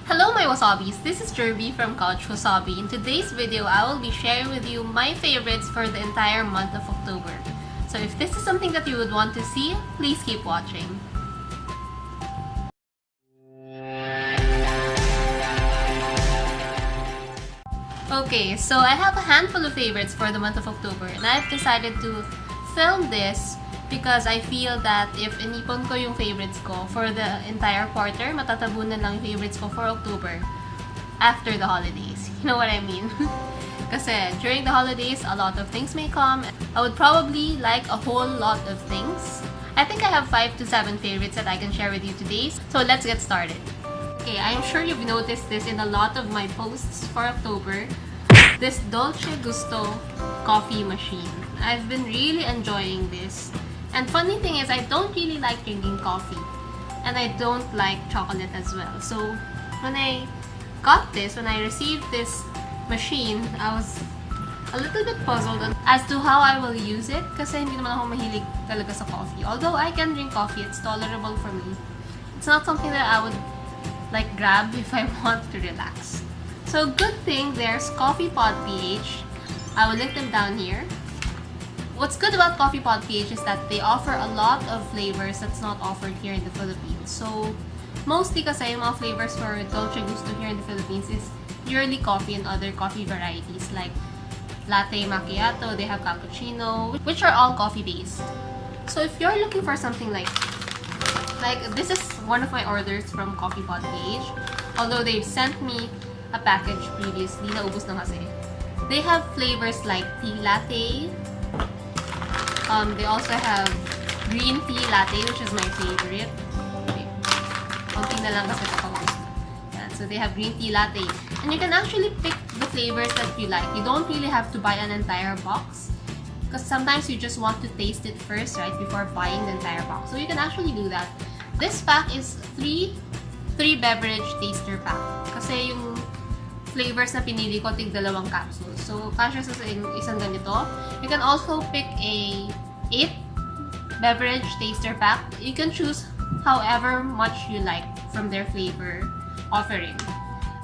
Hello my wasabis, this is Jirbie from Couchwasabi. In today's video, I will be sharing with you my favorites for the entire month of October. So if this is something that you would want to see, please keep watching. Okay, so I have a handful of favorites for the month of October and I've decided to film this because I feel that if inipon ko yung favorites ko for the entire quarter, matatabunan lang yung favorites ko for October after the holidays. You know what I mean? Kasi during the holidays, a lot of things may come. I would probably like a whole lot of things. I think I have 5 to 7 favorites that I can share with you today. So let's get started. Okay, I'm sure you've noticed this in a lot of my posts for October. This Dolce Gusto coffee machine. I've been really enjoying this. And funny thing is, I don't really like drinking coffee. And I don't like chocolate as well. So when I got this, when I received this machine, I was a little bit puzzled as to how I will use it. Kasi hindi naman ako mahilig talaga sa coffee. Although I can drink coffee, it's tolerable for me. It's not something that I would like grab if I want to relax. So good thing there's CoffeePodPh. I will link them down here. What's good about CoffeePodPh is that they offer a lot of flavors that's not offered here in the Philippines. So mostly kasi yung mga flavors for Dolce Gusto here in the Philippines is purely coffee and other coffee varieties like latte macchiato, they have cappuccino, which are all coffee based. So if you're looking for something like this is one of my orders from CoffeePodPh. Although they've sent me a package previously, naubos na kasi. They have flavors like tea latte. They also have green tea latte, which is my favorite. Okay. Konti na lang kasi papaubos na. Yeah, so they have green tea latte. And you can actually pick the flavors that you like. You don't really have to buy an entire box. Because sometimes you just want to taste it first, right? Before buying the entire box. So you can actually do that. This pack is 3 beverage taster pack. Kasi yung flavors na pinili ko, tig 2 capsules. So, kasya sa isang ganito. You can also pick a 8 beverage taster pack. You can choose however much you like from their flavor offering.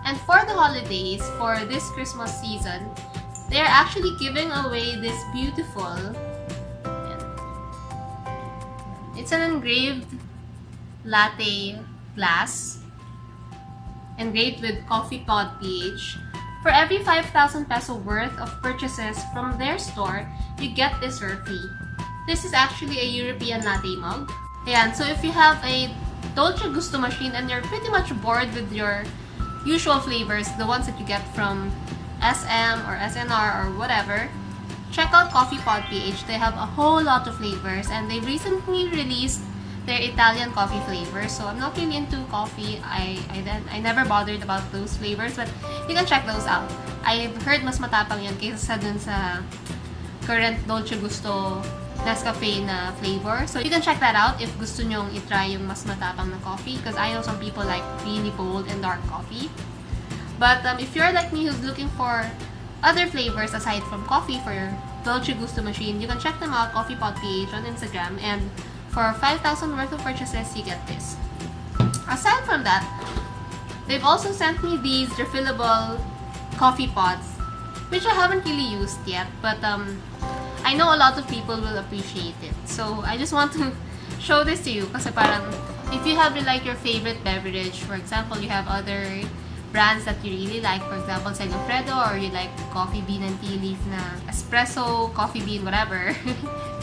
And for the holidays, for this Christmas season, they're actually giving away this beautiful, it's an engraved latte glass engraved with CoffeePodPh. For every 5,000 peso worth of purchases from their store, you get this fee. This is actually a European latte mug. Ayan, so if you have a Dolce Gusto machine and you're pretty much bored with your usual flavors, the ones that you get from SM or SNR or whatever, check out CoffeePodPh. They have a whole lot of flavors and they recently released their Italian coffee flavors. So I'm not really into coffee. I never bothered about those flavors, but you can check those out. I've heard mas matapang yan kaysa dun sa current Dolce Gusto Nescafe na flavor. So you can check that out if gusto nyong itry yung mas matapang na coffee, because I know some people like really bold and dark coffee. But if you're like me who's looking for other flavors aside from coffee for your Dolce Gusto machine, you can check them out, CoffeePodPh on Instagram, and for 5,000 worth of purchases, you get this. Aside from that, they've also sent me these refillable coffee pods, which I haven't really used yet, but I know a lot of people will appreciate it. So I just want to show this to you kasi parang if you have like your favorite beverage, for example, you have other brands that you really like, for example, Segafredo, or you like coffee bean and tea leaf na espresso, coffee bean, whatever,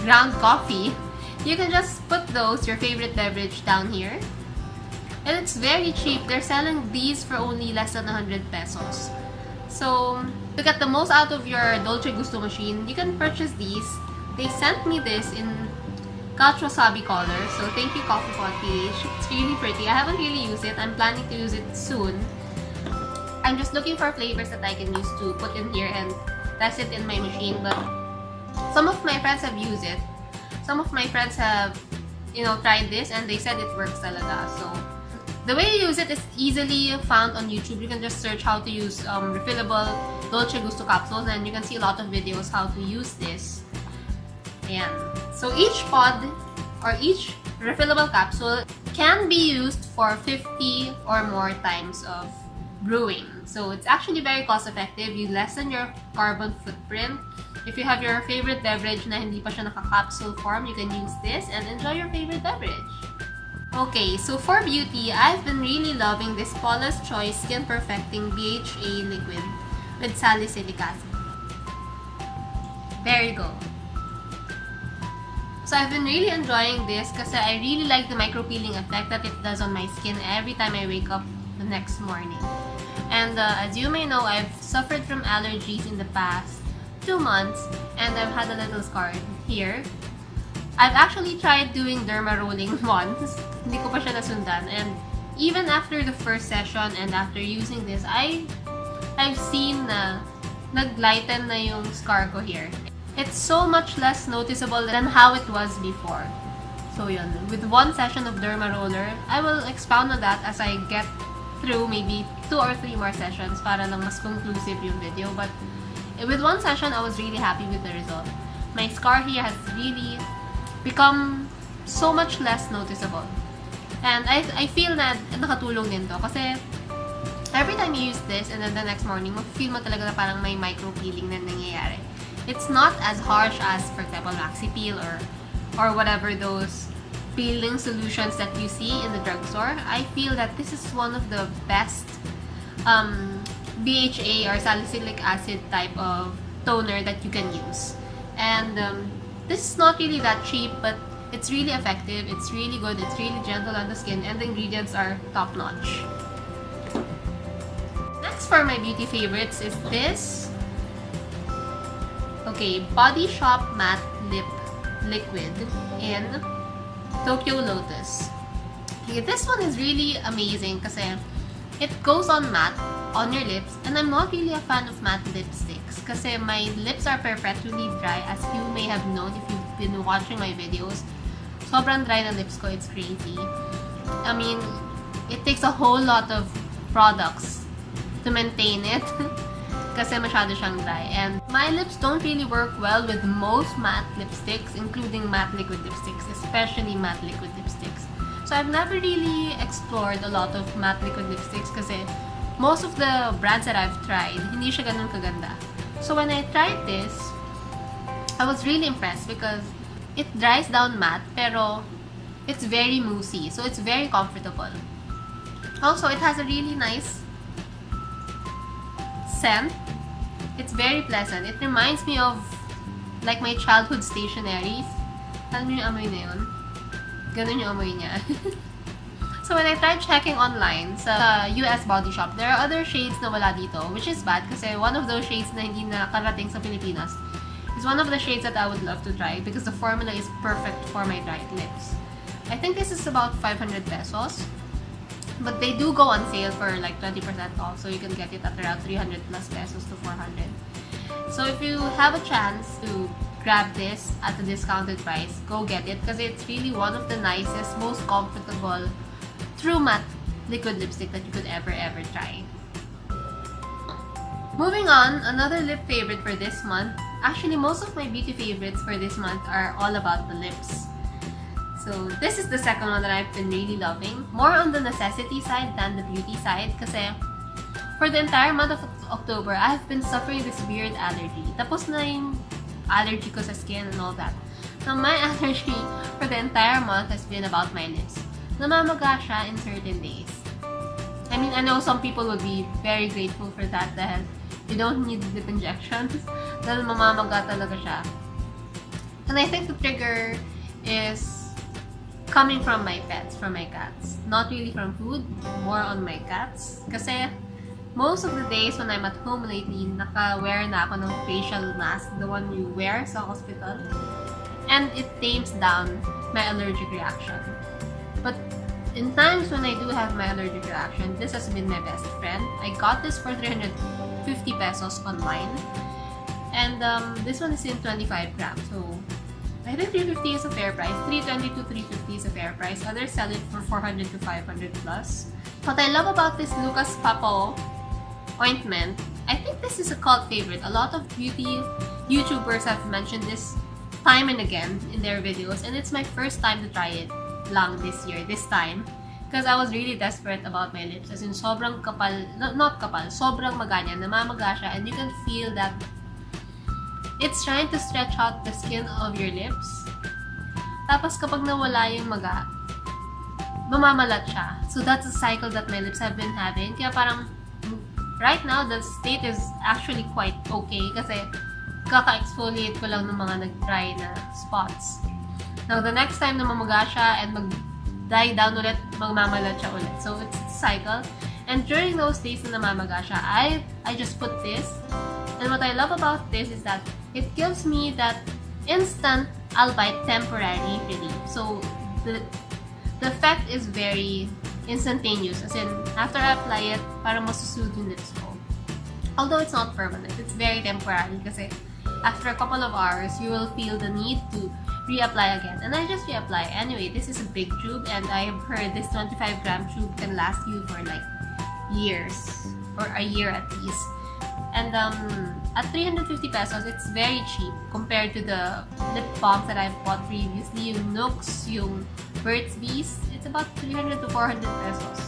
ground coffee, you can just put those, your favorite beverage, down here. And it's very cheap. They're selling these for only less than 100 pesos. So, to get the most out of your Dolce Gusto machine, you can purchase these. They sent me this in couchwasabi color. So, thank you CoffeePodPh. It's really pretty. I haven't really used it. I'm planning to use it soon. I'm just looking for flavors that I can use to put in here and test it in my machine. But some of my friends have used it. Some of my friends have, tried this and they said it works talaga. So, the way you use it is easily found on YouTube. You can just search how to use refillable Dolce Gusto capsules and you can see a lot of videos how to use this. Ayan. So, each pod or each refillable capsule can be used for 50 or more times of brewing. So it's actually very cost effective. You lessen your carbon footprint. If you have your favorite beverage na hindi pa siya naka-capsule form, you can use this and enjoy your favorite beverage. Okay, so for beauty, I've been really loving this Paula's Choice Skin Perfecting BHA liquid with salicylic acid. There you go. So I've been really enjoying this kasi I really like the micro-peeling effect that it does on my skin every time I wake up the next morning. And as you may know, I've suffered from allergies in the past 2 months and I've had a little scar here. I've actually tried doing derma rolling once. Hindi ko pa siya nasundan. And even after the first session and after using this, I've seen na naglighten na yung scar ko here. It's so much less noticeable than how it was before. So yun, with one session of derma roller, I will expound on that as I get through maybe 2 or 3 more sessions para lang mas conclusive yung video. But with one session, I was really happy with the result. My scar here has really become so much less noticeable. And I feel na nakatulong din to kasi every time you use this and then the next morning, feel mo talaga na parang may micro-peeling na nangyayari. It's not as harsh as, for example, Maxi Peel or whatever those peeling solutions that you see in the drugstore. I feel that this is one of the best BHA or salicylic acid type of toner that you can use. And this is not really that cheap, but it's really effective, it's really good, it's really gentle on the skin, and the ingredients are top-notch. Next for my beauty favorites is this. Okay, Body Shop Matte Lip Liquid in Tokyo Lotus. Okay, this one is really amazing kasi it goes on matte on your lips, and I'm not really a fan of matte lipsticks kasi my lips are perpetually dry, as you may have known if you've been watching my videos. Sobrang dry na lips ko, it's crazy. I mean, it takes a whole lot of products to maintain it kasi masyado siyang dry. And my lips don't really work well with most matte lipsticks, including matte liquid lipsticks, especially matte liquid lipsticks. So I've never really explored a lot of matte liquid lipsticks kasi most of the brands that I've tried, hindi siya ganun kaganda. So when I tried this, I was really impressed because it dries down matte, pero it's very moussey, so it's very comfortable. Also, it has a really nice scent. It's very pleasant. It reminds me of like my childhood stationeries. Alam niyo yung amoy na yun? Ganun yung amoy niya. So when I tried checking online sa US Body Shop, there are other shades na wala dito, which is bad kasi one of those shades na hindi nakarating sa Pilipinas is one of the shades that I would love to try because the formula is perfect for my dried lips. I think this is about 500 pesos. But they do go on sale for like 20% off, so you can get it at around 300 plus pesos to 400. So if you have a chance to grab this at a discounted price, go get it because it's really one of the nicest, most comfortable true matte liquid lipstick that you could ever try. Moving on, another lip favorite for this month. Actually, most of my beauty favorites for this month are all about the lips. So this is the second one that I've been really loving. More on the necessity side than the beauty side kasi for the entire month of October, I've been suffering this weird allergy. Tapos na yung allergy ko sa skin and all that. So my allergy for the entire month has been about my lips. Namamaga siya in certain days. I mean, I know some people would be very grateful for that dahil you don't need lip injections dahil mamamaga talaga siya. And I think the trigger is coming from my pets, from my cats. Not really from food, more on my cats. Kasi most of the days when I'm at home lately, naka-wear na ako ng facial mask, the one you wear sa hospital. And it tames down my allergic reaction. But in times when I do have my allergic reaction, this has been my best friend. I got this for 350 pesos online. And this one is in 25 grams. So I think 350 is a fair price. 320 to 350 is a fair price. Others sell it for 400 to 500 plus. What I love about this Lucas Papaw ointment, I think this is a cult favorite. A lot of beauty YouTubers have mentioned this time and again in their videos, and it's my first time to try it. lang this time. Because I was really desperate about my lips. As in, sobrang kapal, not kapal, sobrang maganyan, namamaga siya, and you can feel that it's trying to stretch out the skin of your lips. Tapos kapag nawala yung maga, mamamalat siya. So that's a cycle that my lips have been having. Kaya parang, right now, the state is actually quite okay kasi kaka-exfoliate ko lang ng mga nag-dry na spots. Now, the next time na mamaga siya and mag-die down ulit, magmamalat siya ulit. So, it's a cycle. And during those days na namamaga siya, I just put this. And what I love about this is that it gives me that instant, albeit temporary relief. So, the effect is very instantaneous. As in, after I apply it, parang masusoothe yung lips ko. Although it's not permanent, it's very temporary kasi after a couple of hours, you will feel the need to reapply again. And I just reapply. Anyway, this is a big tube and I have heard this 25-gram tube can last you for like years or a year at least. And at 350 pesos, it's very cheap compared to the lip balms that I've bought previously. Yung Nooks, yung Burt's Bees, it's about 300 to 400 pesos.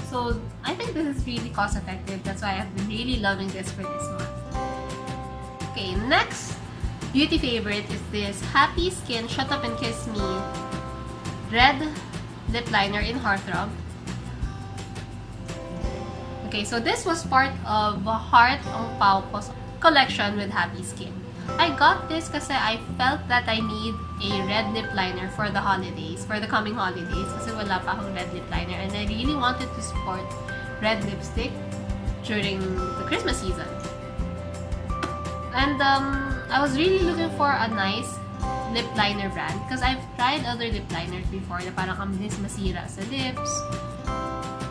So I think this is really cost effective. That's why I've been really loving this for this month. Okay, next beauty favorite is this Happy Skin Shut Up and Kiss Me Red Lip Liner in Heartthrob. Okay, so this was part of Papaw collection with Happy Skin. I got this kasi I felt that I need a red lip liner for the holidays, for the coming holidays, kasi wala pa akong red lip liner and I really wanted to sport red lipstick during the Christmas season. And I was really looking for a nice lip liner brand because I've tried other lip liners before na parang kabilis masira sa lips.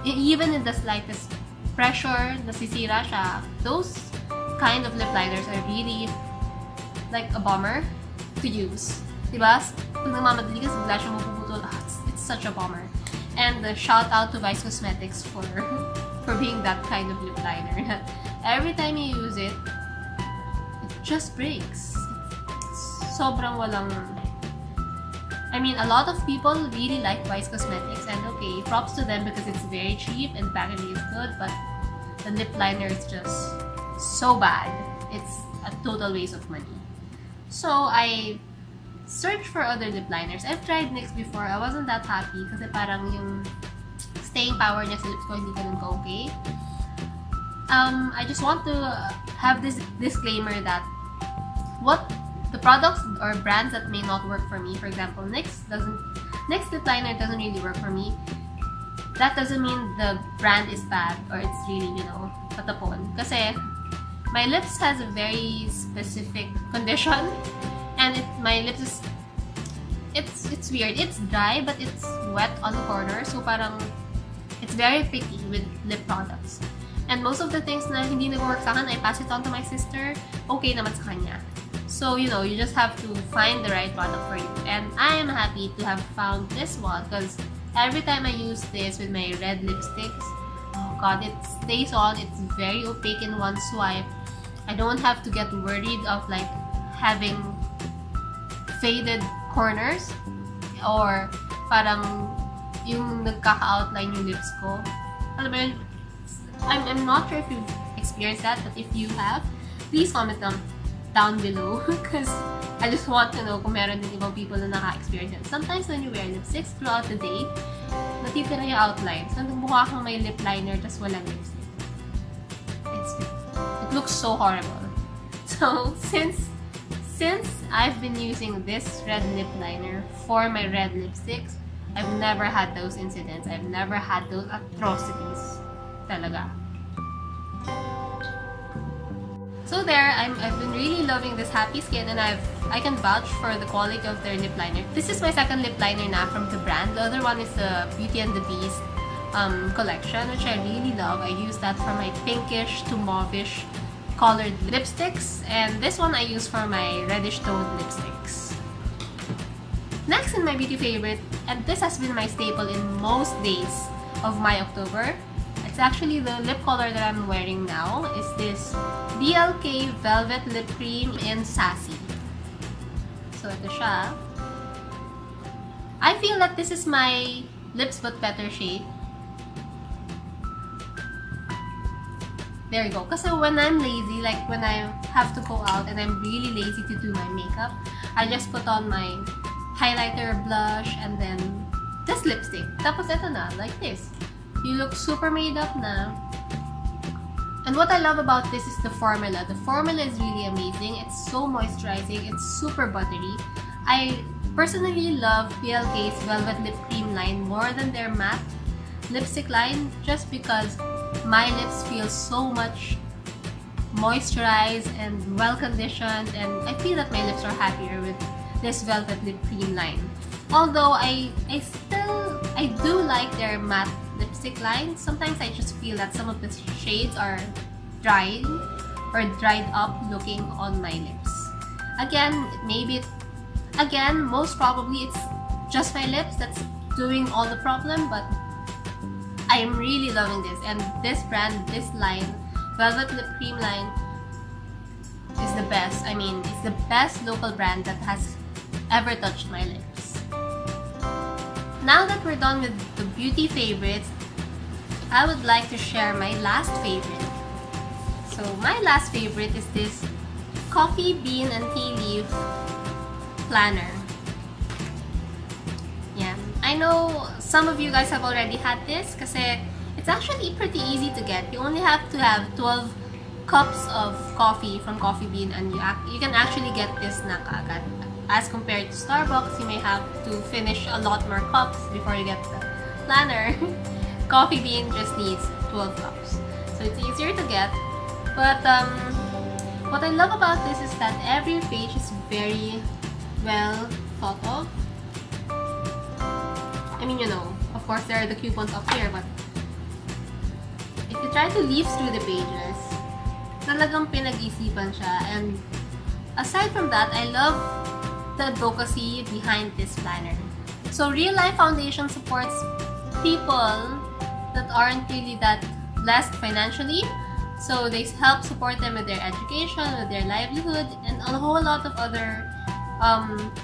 Even in the slightest pressure, nasisira siya. Those kind of lip liners are really like a bummer to use. Diba? Pag nagmamadali ka, bigla siya mapuputol. It's such a bummer. And shout out to Vice Cosmetics for being that kind of lip liner. Every time you use it, just breaks. Sobrang walang... I mean, a lot of people really like Vice Cosmetics and okay, props to them because it's very cheap and packaging is good, but the lip liner is just so bad. It's a total waste of money. So, I searched for other lip liners. I've tried NYX before. I wasn't that happy kasi parang yung staying power niya sa lips ko hindi ganun ka-okay. I just want to have this disclaimer that what the products or brands that may not work for me, for example, NYX lip liner doesn't really work for me. That doesn't mean the brand is bad or it's really, patapon. Kasi my lips has a very specific condition and my lips is it's weird. It's dry but it's wet on the corner, so parang it's very picky with lip products. And most of the things na hindi nag-work sa akin, I pass it on to my sister, okay naman sa kanya. So, you just have to find the right product for you. And I am happy to have found this one because every time I use this with my red lipsticks, oh god, it stays on. It's very opaque in one swipe. I don't have to get worried of like having faded corners or parang yung nagkaka-outline yung lips ko. Alam mo yun, I'm not sure if you've experienced that, but if you have, please comment them down below because I just want to know kung meron din ibang people na naka-experience it. Sometimes when you wear lipsticks throughout the day, natitira yung outline. So, mukha kang may lip liner tas walang lipstick. It looks so horrible. So, since I've been using this red lip liner for my red lipsticks, I've never had those incidents. I've never had those atrocities. Talaga. So there, I've been really loving this Happy Skin and I can vouch for the quality of their lip liner. This is my second lip liner na from the brand. The other one is the Beauty and the Beast collection, which I really love. I use that for my pinkish to mauvish colored lipsticks, and this one I use for my reddish toned lipsticks. Next in my beauty favorite, and this has been my staple in most days of my October, it's actually the lip color that I'm wearing now, is this BLK Velvet Lip Cream in Sassy. So ito siya. I feel that this is my Lips But Better shade. There you go. Kasi when I'm lazy, like when I have to go out and I'm really lazy to do my makeup, I just put on my highlighter, blush, and then this lipstick. Tapos ito na, like this. You look super made up na. And what I love about this is the formula. The formula is really amazing. It's so moisturizing. It's super buttery. I personally love BLK's Velvet Lip Cream line more than their matte lipstick line just because my lips feel so much moisturized and well-conditioned, and I feel that my lips are happier with this Velvet Lip Cream line. Although I do like their matte lipstick line. Sometimes I just feel that some of the shades are dried or dried up looking on my lips. Again, most probably it's just my lips that's doing all the problem, but I'm really loving this. And this brand, this line, Velvet Lip Cream line, is the best. I mean, it's the best local brand that has ever touched my lips. Now that we're done with the beauty favorites, I would like to share my last favorite. So my last favorite is this Coffee Bean and Tea Leaf planner. Yeah, I know some of you guys have already had this kasi it's actually pretty easy to get. You only have to have 12 cups of coffee from Coffee Bean and you can actually get this na kaagad. As compared to Starbucks, you may have to finish a lot more cups before you get the planner. Coffee Bean just needs 12 cups. So it's easier to get. But what I love about this is that every page is very well thought of. I mean, you know, of course there are the coupons up here, but if you try to leaf through the pages, talagang pinag-isipan siya. And aside from that, I love the advocacy behind this planner. So Real Life Foundation supports people that aren't really that blessed financially. So they help support them with their education, with their livelihood, and a whole lot of other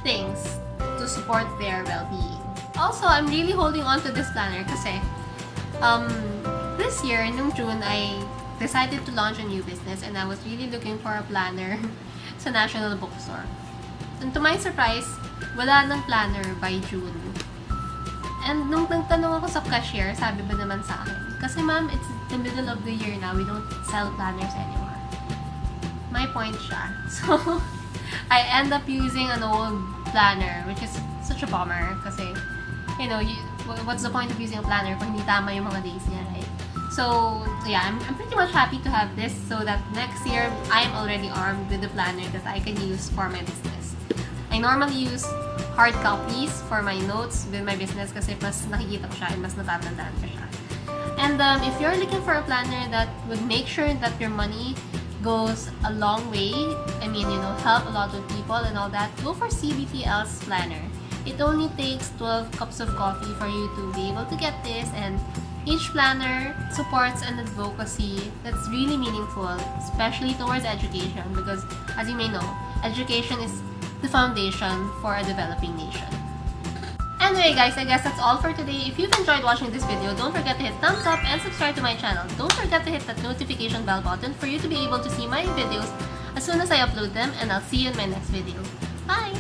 things to support their well-being. Also, I'm really holding on to this planner kasi this year, in June, I decided to launch a new business and I was really looking for a planner sa National Bookstore. And to my surprise, wala ng planner by June. And nung nagtanong ako sa cashier, sabi ba naman sa akin, kasi ma'am, it's the middle of the year now, we don't sell planners anymore. My point siya. So, I end up using an old planner, which is such a bummer kasi, you know, what's the point of using a planner kung hindi tama yung mga days niya, right? So, yeah, I'm pretty much happy to have this so that next year, I'm already armed with a planner that I can use for my business. I normally use hard copies for my notes with my business kasi mas nakikita ko siya and mas natatandaan ko siya. And if you're looking for a planner that would make sure that your money goes a long way, I mean, you know, help a lot of people and all that, go for CBTL's planner. It only takes 12 cups of coffee for you to be able to get this, and each planner supports an advocacy that's really meaningful, especially towards education, because as you may know, education is the foundation for a developing nation. Anyway guys, I guess that's all for today. If you've enjoyed watching this video, don't forget to hit thumbs up and subscribe to my channel. Don't forget to hit that notification bell button for you to be able to see my videos as soon as I upload them, and I'll see you in my next video. Bye!